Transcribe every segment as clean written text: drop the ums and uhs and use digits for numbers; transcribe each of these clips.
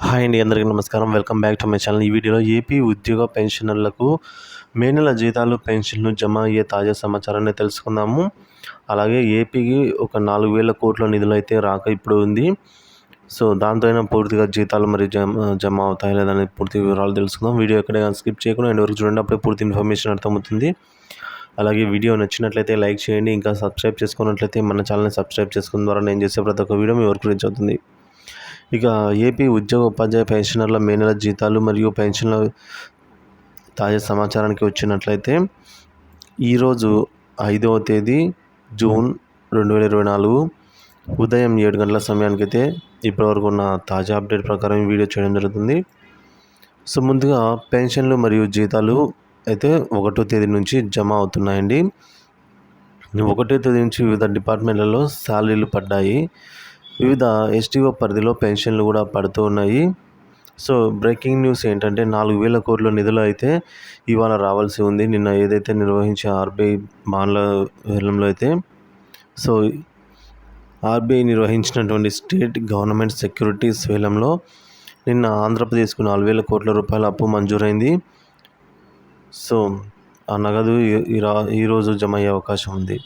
Hi అండి, అందరికీ నమస్కారం. Welcome back to my channel. ఈ వీడియోలో ఏపీ ఉద్యోగ పెన్షనర్లకు మే నెల జీతాలు, పెన్షన్లు జమ అయ్యే తాజా సమాచారాన్ని తెలుసుకుందాము. అలాగే ఏపీకి ఒక 4,000 కోట్ల నిధులు అయితే రాక ఇప్పుడు ఉంది. సో దాంతో అయినా పూర్తిగా జీతాలు మరి జమ అవుతాయి లేదని పూర్తి వివరాలు తెలుసుకుందాం. వీడియో ఎక్కడ స్కిప్ చేయకుండా ఎండ్ వరకు చూడండి, అప్పుడే పూర్తి ఇన్ఫర్మేషన్ అర్థమవుతుంది. అలాగే వీడియో నచ్చినట్లయితే లైక్ చేయండి. ఇంకా సబ్స్క్రైబ్ చేసుకున్నట్లయితే మన ఛానల్ని సబ్స్క్రైబ్ చేసుకున్న ద్వారా నేను చేసే ప్రతి ఒక్క వీడియో మీ వరకు రీచ్ అవుతుంది. ఇక ఏపీ ఉద్యోగ ఉపాధ్యాయ పెన్షనర్ల మే నెల జీతాలు మరియు పెన్షన్ల తాజా సమాచారానికి వచ్చినట్లయితే ఈరోజు 5వ తేదీ జూన్ 2024 ఉదయం 7 గంటల సమయానికైతే ఇప్పటివరకు ఉన్న తాజా అప్డేట్ ప్రకారం ఈ వీడియో చేయడం జరుగుతుంది. సో ముందుగా పెన్షన్లు మరియు జీతాలు అయితే 1వ తేదీ నుంచి జమ అవుతున్నాయండి. 1వ తేదీ నుంచి వివిధ డిపార్ట్మెంట్లలో శాలరీలు పడ్డాయి. వివిధ ఎస్టీఓ పరిధిలో పెన్షన్లు కూడా పడుతూ ఉన్నాయి. సో బ్రేకింగ్ న్యూస్ ఏంటంటే 4,000 కోట్ల నిధులు అయితే ఇవాళ రావాల్సి ఉంది. నిన్న ఏదైతే నిర్వహించే ఆర్బీఐ బాండ్ల వేలంలో అయితే సో ఆర్బీఐ నిర్వహించినటువంటి స్టేట్ గవర్నమెంట్ సెక్యూరిటీస్ వేలంలో నిన్న ఆంధ్రప్రదేశ్కు 4,000 కోట్ల రూపాయల అప్పు మంజూరైంది. సో ఆ నగదు ఈరోజు జమ అయ్యే అవకాశం ఉంది.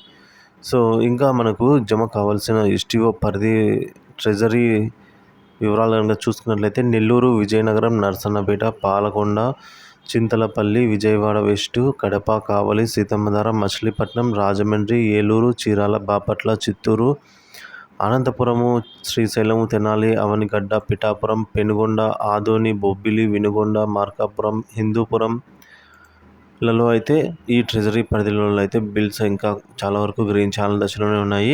సో ఇంకా మనకు జమ కావాల్సిన ఎస్టీఓ పరిధి ట్రెజరీ వివరాలు కనుక చూసుకున్నట్లయితే నెల్లూరు, విజయనగరం, నరసన్నపేట, పాలకొండ, చింతలపల్లి, విజయవాడ వెస్టు, కడప, కావలి, సీతమ్మధార, మచిలీపట్నం, రాజమండ్రి, ఏలూరు, చీరాల, బాపట్ల, చిత్తూరు, అనంతపురము, శ్రీశైలము, తెనాలి, అవనిగడ్డ, పిఠాపురం, పెనుగొండ, ఆదోని, బొబ్బిలి, వినుగొండ, మార్కాపురం, హిందూపురం లలో అయితే ఈ ట్రెజరీ పరిధిలో అయితే బిల్స్ ఇంకా చాలా వరకు గ్రహించాల దశలోనే ఉన్నాయి.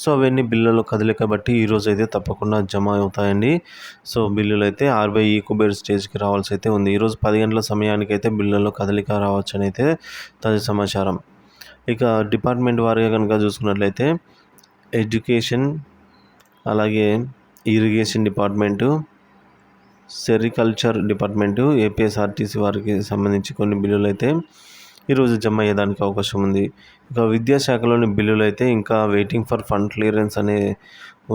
సో అవన్నీ బిల్లులో కదలిక బట్టి ఈరోజు అయితే తప్పకుండా జమ అవుతాయండి. సో బిల్లులు అయితే ఆర్బీఐ కుబేర్ స్టేజ్కి రావాల్సి అయితే ఉంది. ఈరోజు 10 గంటల సమయానికి అయితే బిల్లుల్లో కదలిక రావచ్చు అని అయితే తాజా సమాచారం. ఇక డిపార్ట్మెంట్ వారీగా కనుక చూసుకున్నట్లయితే ఎడ్యుకేషన్, అలాగే irrigation department, sericulture department, APSRTC వారికి సంబంధించి కొన్ని బిల్లులు అయితే ఈరోజు జమ అయ్యేదానికి అవకాశం ఉంది. ఇక విద్యాశాఖలోని బిల్లులు అయితే ఇంకా వెయిటింగ్ ఫర్ ఫండ్ క్లియరెన్స్ అనే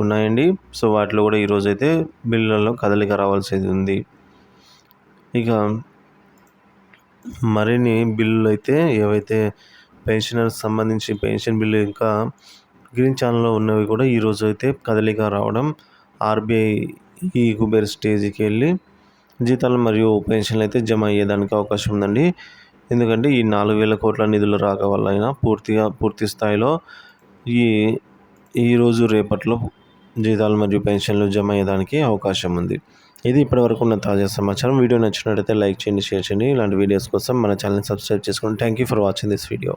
ఉన్నాయండి. సో వాటిలో కూడా ఈరోజు అయితే బిల్లులలో కదలిక రావాల్సి ఉంది. ఇక మరిన్ని బిల్లులు అయితే ఏవైతే పెన్షనర్స్ సంబంధించి పెన్షన్ బిల్లు ఇంకా గ్రీన్ ఛానల్లో ఉన్నవి కూడా ఈరోజు అయితే కదలిక రావడం, ఆర్బీఐ ఈ కుబేర్ స్టేజ్కి వెళ్ళి జీతాలు మరియు పెన్షన్లు అయితే జమ అయ్యేదానికి అవకాశం ఉందండి. ఎందుకంటే ఈ 4,000 కోట్ల నిధులు రాక వల్ల అయినా పూర్తి స్థాయిలో ఈరోజు రేపట్లో జీతాలు మరియు పెన్షన్లు జమ అయ్యేదానికి అవకాశం ఉంది. ఇది ఇప్పటివరకు ఉన్న తాజా సమాచారం. వీడియో నచ్చినట్లయితే లైక్ చేయండి, షేర్ చేయండి. ఇలాంటి వీడియోస్ కోసం మన ఛానల్ని సబ్స్క్రైబ్ చేసుకోండి. Thank you for watching this video.